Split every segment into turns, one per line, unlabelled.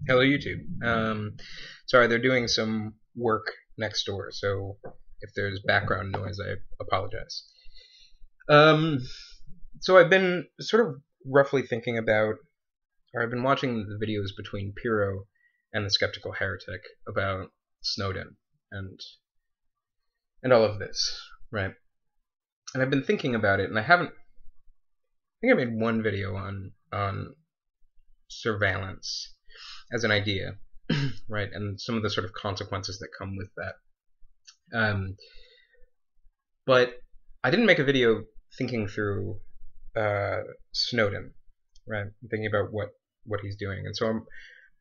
Hello, YouTube. Sorry, they're doing some work next door, so if there's background noise, I apologize. Um, so I've been sort of roughly thinking about, or I've been watching the videos between Pyhrro and the Skeptical Heretic about Snowden and all of this, right? And I've been thinking about it, and I think I made one video on surveillance as an idea, right, and some of the sort of consequences that come with that. But I didn't make a video thinking through Snowden, right, thinking about what he's doing, and so I'm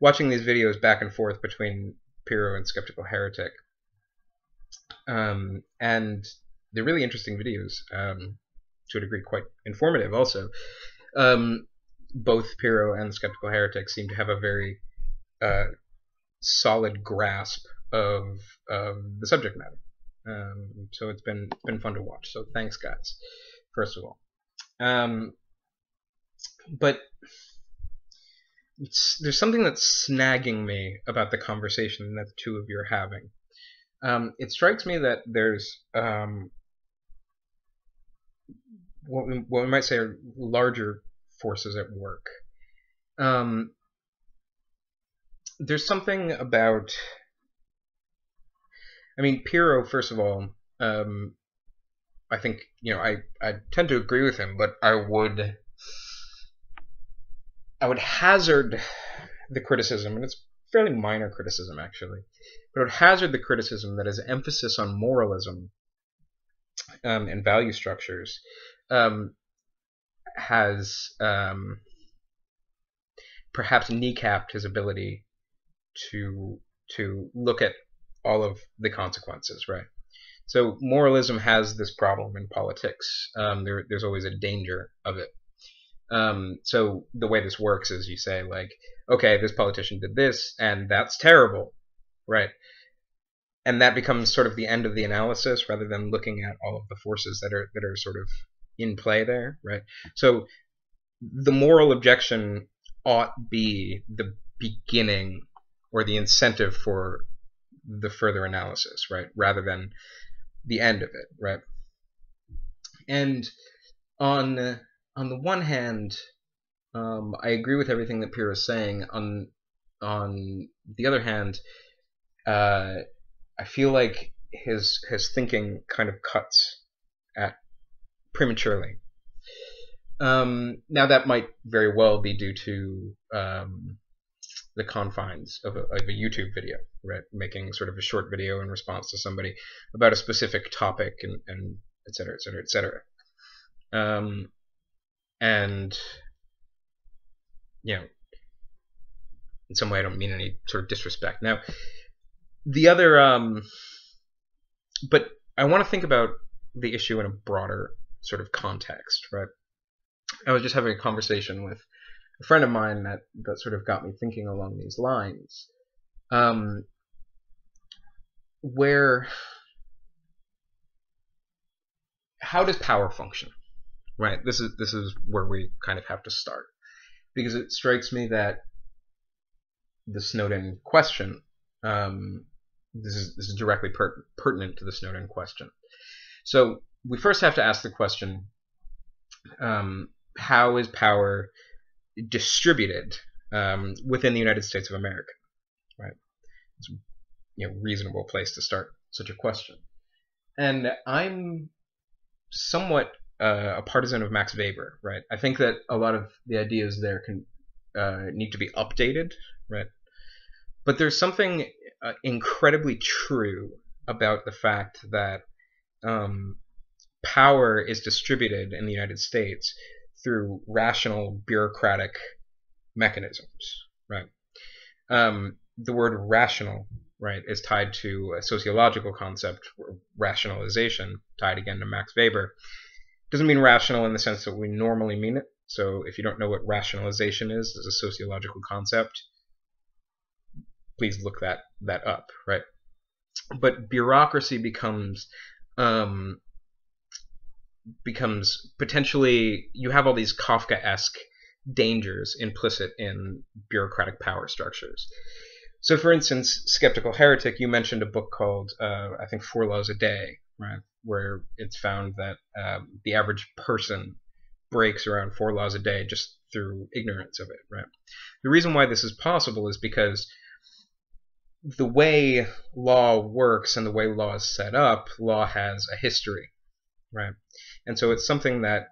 watching these videos back and forth between Pyhrro and Skeptical Heretic, and they're really interesting videos, to a degree quite informative also. Both Pyhrro and Skeptical Heretic seem to have a very solid grasp of the subject matter. So it's been fun to watch. So thanks, guys, first of all. But there's something that's snagging me about the conversation that the two of you are having. It strikes me that there's what we might say are larger forces at work. There's something about, I mean, Pyhrro, first of all, I think, I tend to agree with him, but I would hazard the criticism, and it's fairly minor criticism actually, but I would hazard the criticism that his emphasis on moralism and value structures has perhaps kneecapped his ability to look at all of the consequences, right? So moralism has this problem in politics. There's always a danger of it. So the way this works is you say, like, okay, this politician did this, and that's terrible, right? And that becomes sort of the end of the analysis, rather than looking at all of the forces that are sort of in play there, right? So the moral objection ought be the beginning or the incentive for the further analysis, right? Rather than the end of it, right? And on the one hand, I agree with everything that Pyhrro is saying. On the other hand, I feel like his thinking kind of cuts at prematurely. Now that might very well be due to the confines of a YouTube video, right? Making sort of a short video in response to somebody about a specific topic, and et cetera, et cetera, et cetera. And in some way I don't mean any sort of disrespect. Now, the other, but I want to think about the issue in a broader sort of context, right? I was just having a conversation with a friend of mine that sort of got me thinking along these lines, where how does power function, right? This is where we kind of have to start, because it strikes me that the Snowden question, this is directly pertinent to the Snowden question. So we first have to ask the question, how is power distributed within the United States of America, right? It's a reasonable place to start such a question. And I'm somewhat a partisan of Max Weber, right? I think that a lot of the ideas there can need to be updated, right? But there's something incredibly true about the fact that power is distributed in the United States through rational bureaucratic mechanisms, right? The word rational, right, is tied to a sociological concept, rationalization, tied again to Max Weber. Doesn't mean rational in the sense that we normally mean it. So if you don't know what rationalization is as a sociological concept, please look that up, right? But bureaucracy becomes potentially, you have all these Kafkaesque dangers implicit in bureaucratic power structures. So, for instance, Skeptical Heretic, you mentioned a book called, I think, 4 Laws a Day, right, where it's found that the average person breaks around 4 laws a day just through ignorance of it, right? The reason why this is possible is because the way law works and the way law is set up, law has a history, right? And so it's something that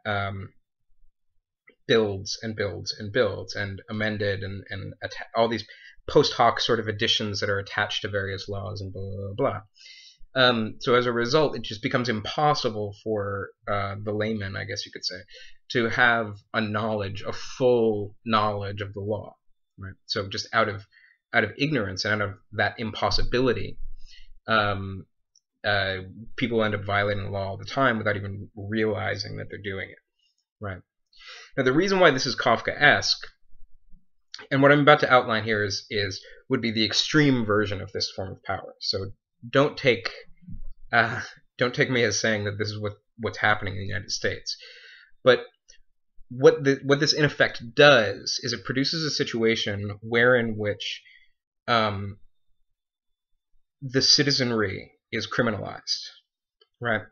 builds and builds and builds and amended and all these post hoc sort of additions that are attached to various laws and blah, blah, blah. So as a result, it just becomes impossible for the layman, I guess you could say, to have a full knowledge of the law, right? So just out of ignorance and out of that impossibility, people end up violating the law all the time without even realizing that they're doing it, right? Now, the reason why this is Kafkaesque, and what I'm about to outline here would be the extreme version of this form of power. So don't take me as saying that this is what's happening in the United States. But what this in effect does is it produces a situation wherein which the citizenry is criminalized, right?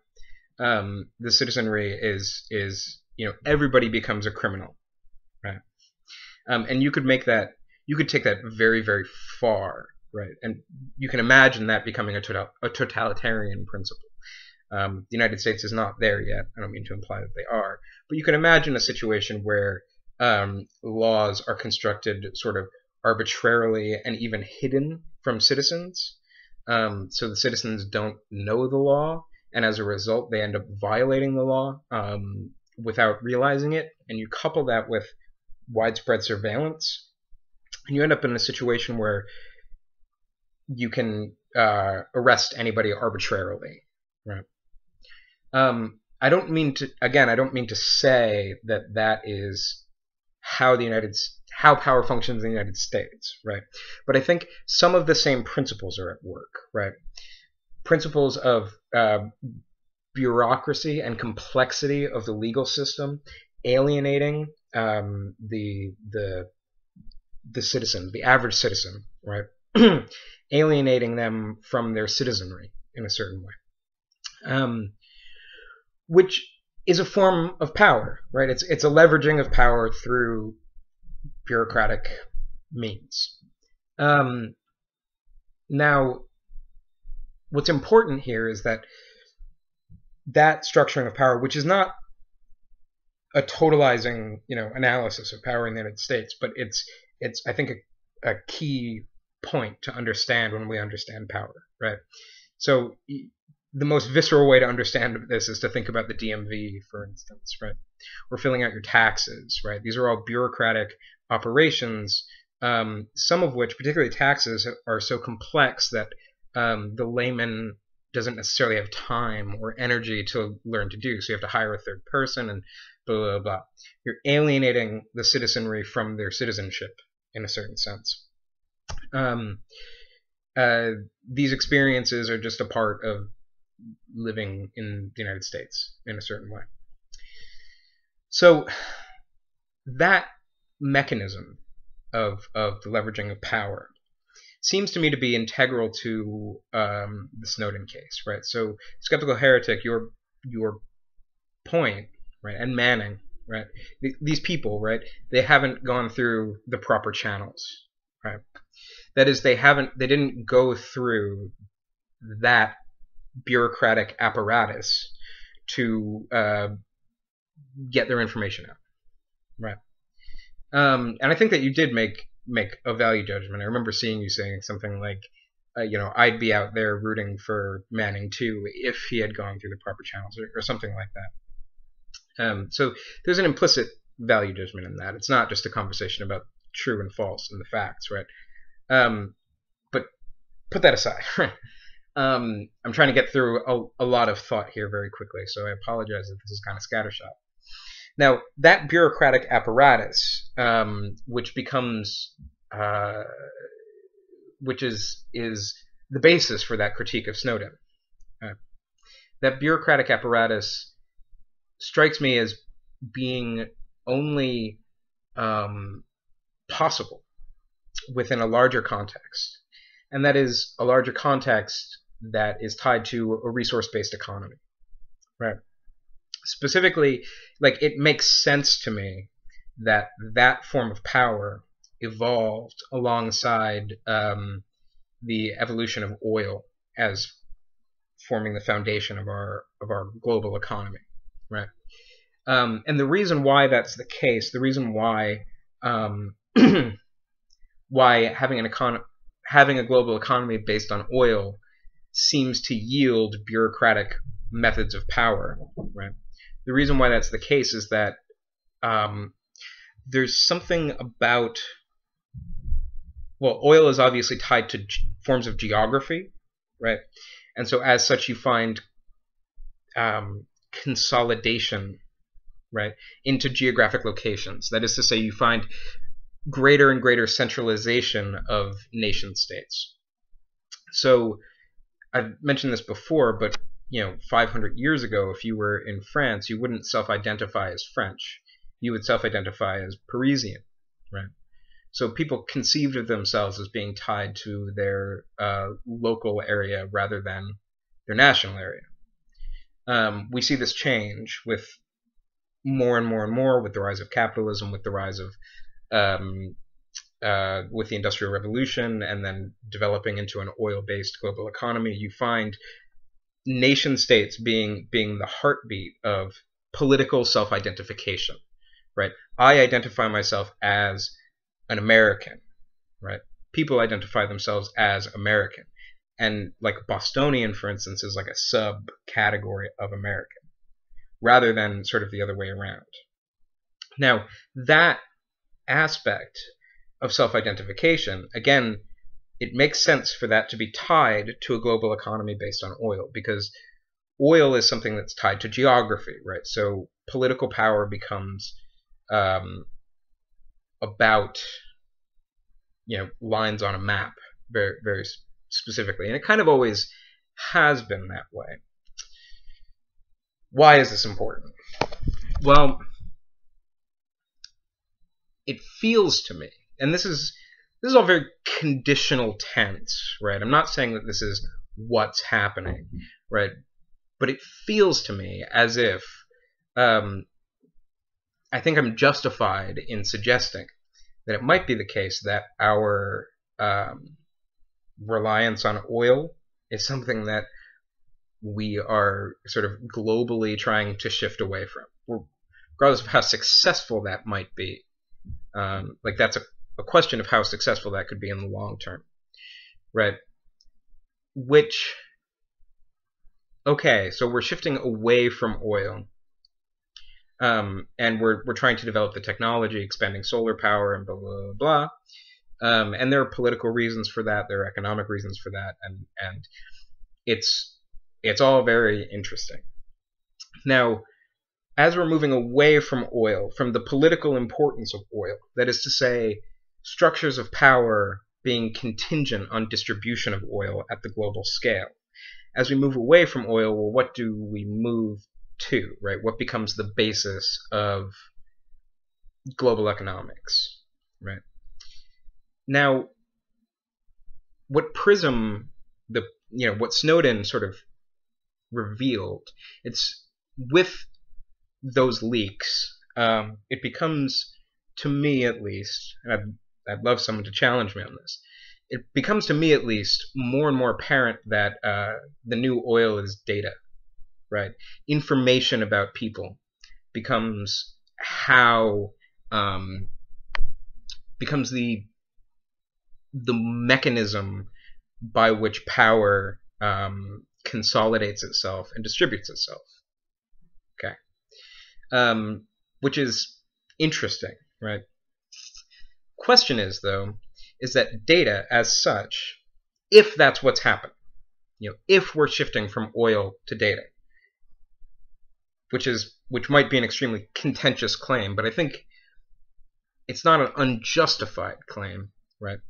The citizenry is everybody becomes a criminal, right? And you could take that very, very far, right? And you can imagine that becoming a totalitarian principle. The United States is not there yet. I don't mean to imply that they are, but you can imagine a situation where laws are constructed sort of arbitrarily and even hidden from citizens. So the citizens don't know the law, and as a result, they end up violating the law without realizing it. And you couple that with widespread surveillance, and you end up in a situation where you can arrest anybody arbitrarily, right? I don't mean to say that is how power functions in the United States, right? But I think some of the same principles are at work, right? Principles of bureaucracy and complexity of the legal system, alienating the citizen, the average citizen, right? Alienating them from their citizenry in a certain way, which is a form of power, right? It's a leveraging of power through bureaucratic means. Now, what's important here is that structuring of power, which is not a totalizing, analysis of power in the United States, but it's I think a key point to understand when we understand power, right? So the most visceral way to understand this is to think about the DMV, for instance, right? Or filling out your taxes, right? These are all bureaucratic operations, some of which, particularly taxes, are so complex that the layman doesn't necessarily have time or energy to learn to do. So you have to hire a third person and blah, blah, blah. You're alienating the citizenry from their citizenship in a certain sense. These experiences are just a part of living in the United States in a certain way. So that mechanism of the leveraging of power seems to me to be integral to the Snowden case, right? So Skeptical Heretic, your point, right, and Manning, right, these people, right, they haven't gone through the proper channels, right? That is, they didn't go through that bureaucratic apparatus to get their information out, right? And I think that you did make a value judgment. I remember seeing you saying something like, I'd be out there rooting for Manning too if he had gone through the proper channels, or something like that. So there's an implicit value judgment in that. It's not just a conversation about true and false and the facts, right? But put that aside. I'm trying to get through a lot of thought here very quickly, so I apologize if this is kind of scattershot. Now, that bureaucratic apparatus, which becomes, which is the basis for that critique of Snowden, that bureaucratic apparatus strikes me as being only possible within a larger context, and that is a larger context that is tied to a resource-based economy, right? Specifically, like, it makes sense to me that that form of power evolved alongside the evolution of oil as forming the foundation of our global economy, right? And the reason why that's the case, the reason why why having a global economy based on oil seems to yield bureaucratic methods of power, right? The reason why that's the case is that there's something about, well, oil is obviously tied to forms of geography, right? And so as such, you find consolidation, right, into geographic locations. That is to say, you find greater and greater centralization of nation states. So I've mentioned this before, but 500 years ago, if you were in France, you wouldn't self-identify as French. You would self-identify as Parisian, right? So people conceived of themselves as being tied to their local area rather than their national area. We see this change with more and more and more with the rise of capitalism, with the rise of with the Industrial Revolution, and then developing into an oil-based global economy. You find nation states being the heartbeat of political self-identification, right? I identify myself as an American, right? People identify themselves as American. And like Bostonian, for instance, is like a subcategory of American, rather than sort of the other way around. Now, that aspect of self-identification, again, it makes sense for that to be tied to a global economy based on oil, because oil is something that's tied to geography, right? So political power becomes about lines on a map, very, very specifically, and it kind of always has been that way. Why is this important? Well, it feels to me, and this is all very conditional tense, right? I'm not saying that this is what's happening, right? But it feels to me as if I think I'm justified in suggesting that it might be the case that our reliance on oil is something that we are sort of globally trying to shift away from, regardless of how successful that might be. Like, that's a question of how successful that could be in the long term, right? Which, okay, so we're shifting away from oil, and we're trying to develop the technology, expanding solar power, and blah blah blah. And there are political reasons for that, there are economic reasons for that, and it's all very interesting. Now, as we're moving away from oil, from the political importance of oil, that is to say, structures of power being contingent on distribution of oil at the global scale, as we move away from oil, well, what do we move to, right? What becomes the basis of global economics, right? Now, what Prism, what Snowden sort of revealed, it's with those leaks, it becomes, to me at least, and I'd love someone to challenge me on this, it becomes to me at least more and more apparent that the new oil is data, right? Information about people becomes becomes the mechanism by which power consolidates itself and distributes itself. Okay. Which is interesting, right? Question is, though, is that data as such, if that's what's happening, if we're shifting from oil to data, which might be an extremely contentious claim, but I think it's not an unjustified claim, right?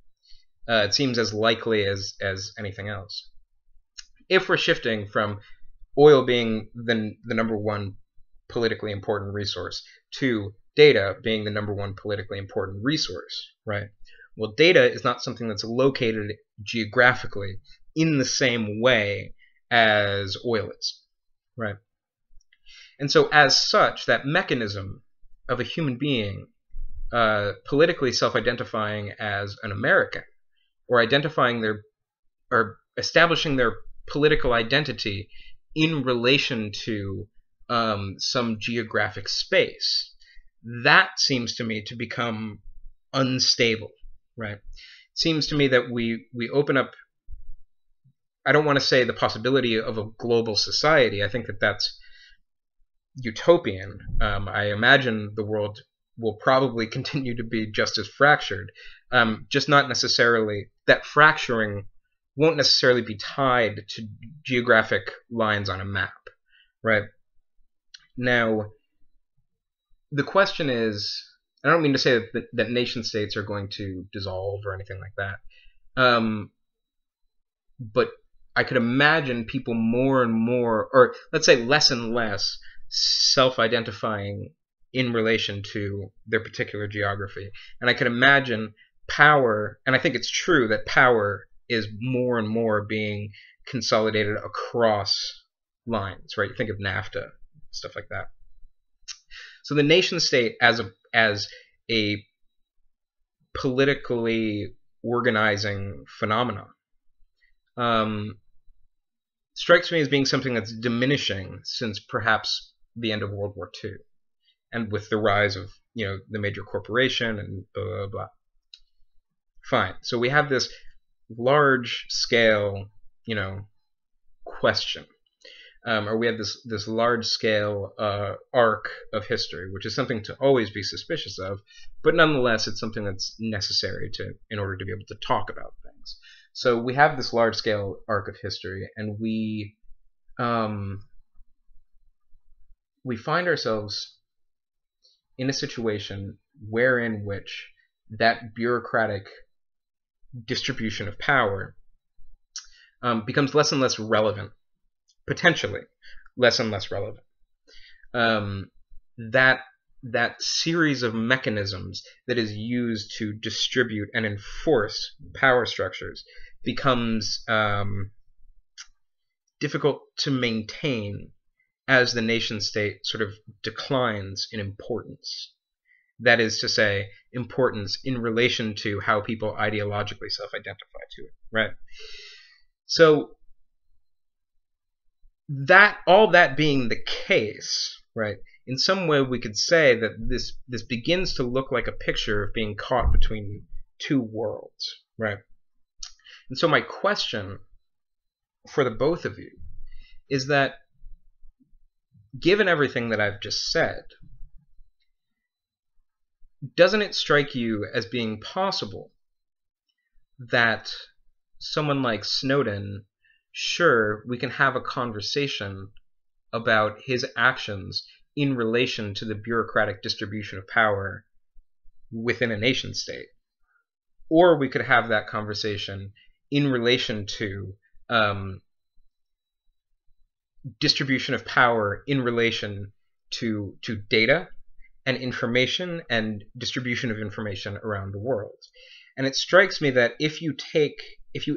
It seems as likely as anything else. If we're shifting from oil being the number one politically important resource to data being the number one politically important resource, right? Well, data is not something that's located geographically in the same way as oil is, right? And so as such, that mechanism of a human being politically self-identifying as an American, or establishing their political identity in relation to some geographic space, that seems to me to become unstable, right? It seems to me that we open up, I don't want to say the possibility of a global society. I think that that's utopian. I imagine the world will probably continue to be just as fractured, just not necessarily, that fracturing won't necessarily be tied to geographic lines on a map, right? Now, the question is, I don't mean to say that nation states are going to dissolve or anything like that, but I could imagine people more and more, or let's say less and less, self-identifying in relation to their particular geography. And I could imagine power, and I think it's true that power is more and more being consolidated across lines, right? Think of NAFTA, stuff like that. So the nation state as a politically organizing phenomenon strikes me as being something that's diminishing since perhaps the end of World War II, and with the rise of the major corporation and blah blah blah. Fine. So we have this large scale question, or we have this large scale arc of history, which is something to always be suspicious of, but nonetheless it's something that's necessary in order to be able to talk about things. So we have this large scale arc of history, and we find ourselves in a situation wherein which that bureaucratic distribution of power becomes less and less relevant, potentially less and less relevant. That series of mechanisms that is used to distribute and enforce power structures becomes difficult to maintain as the nation state sort of declines in importance. That is to say, importance in relation to how people ideologically self-identify to it, right? So that, all that being the case, right, in some way we could say that this begins to look like a picture of being caught between two worlds, right? And so my question for the both of you is that, given everything that I've just said, doesn't it strike you as being possible that someone like Snowden, sure, we can have a conversation about his actions in relation to the bureaucratic distribution of power within a nation state, or we could have that conversation in relation to distribution of power in relation to data and information and distribution of information around the world. And it strikes me that if you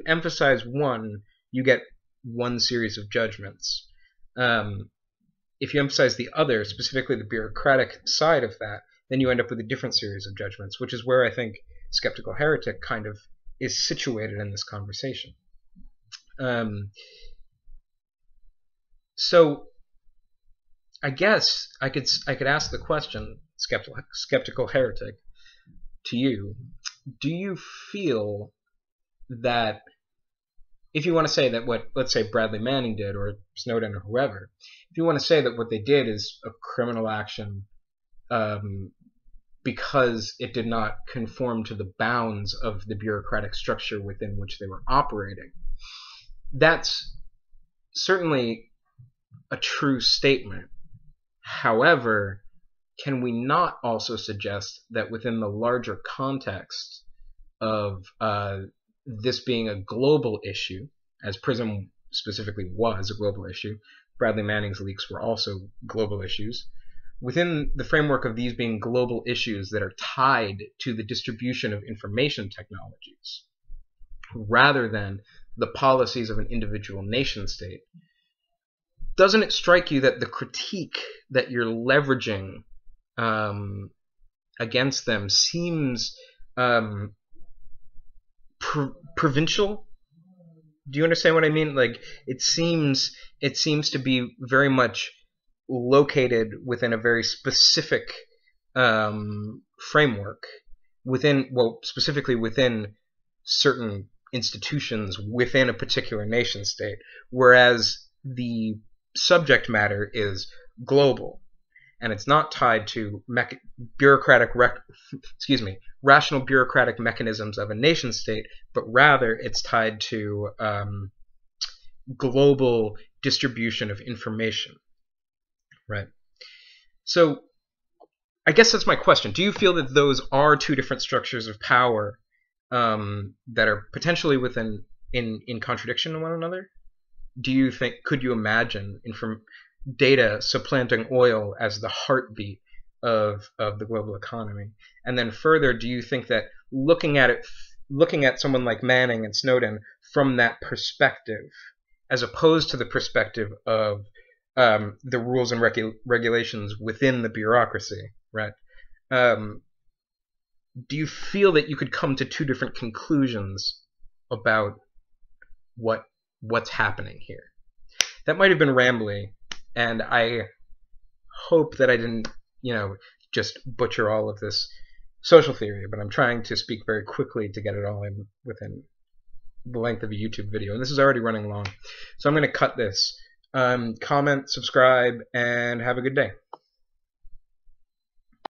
emphasize one, you get one series of judgments. If you emphasize the other, specifically the bureaucratic side of that, then you end up with a different series of judgments, which is where I think Skeptical Heretic kind of is situated in this conversation. So I guess I could ask the question, Skeptical Heretic, to you. Do you feel that, if you want to say that what, let's say, Bradley Manning did, or Snowden, or whoever, if you want to say that what they did is a criminal action because it did not conform to the bounds of the bureaucratic structure within which they were operating, that's certainly a true statement. However, can we not also suggest that within the larger context of this being a global issue, as PRISM specifically was a global issue, Bradley Manning's leaks were also global issues, within the framework of these being global issues that are tied to the distribution of information technologies, rather than the policies of an individual nation state, doesn't it strike you that the critique that you're leveraging against them seems provincial? Do you understand what I mean? Like, it seems to be very much located within a very specific framework, specifically within certain institutions within a particular nation state, whereas the subject matter is global, and it's not tied to rational bureaucratic mechanisms of a nation state, but rather it's tied to global distribution of information, right? So I guess that's my question. Do you feel that those are two different structures of power that are potentially in contradiction to one another? Do you think, could you imagine data supplanting oil as the heartbeat of the global economy? And then further, do you think that looking at someone like Manning and Snowden from that perspective, as opposed to the perspective of the rules and regulations within the bureaucracy, right? Do you feel that you could come to two different conclusions about what's happening here? That might have been rambly, and I hope that I didn't, just butcher all of this social theory, but I'm trying to speak very quickly to get it all in within the length of a YouTube video, and this is already running long. So I'm going to cut this. Comment, subscribe, and have a good day.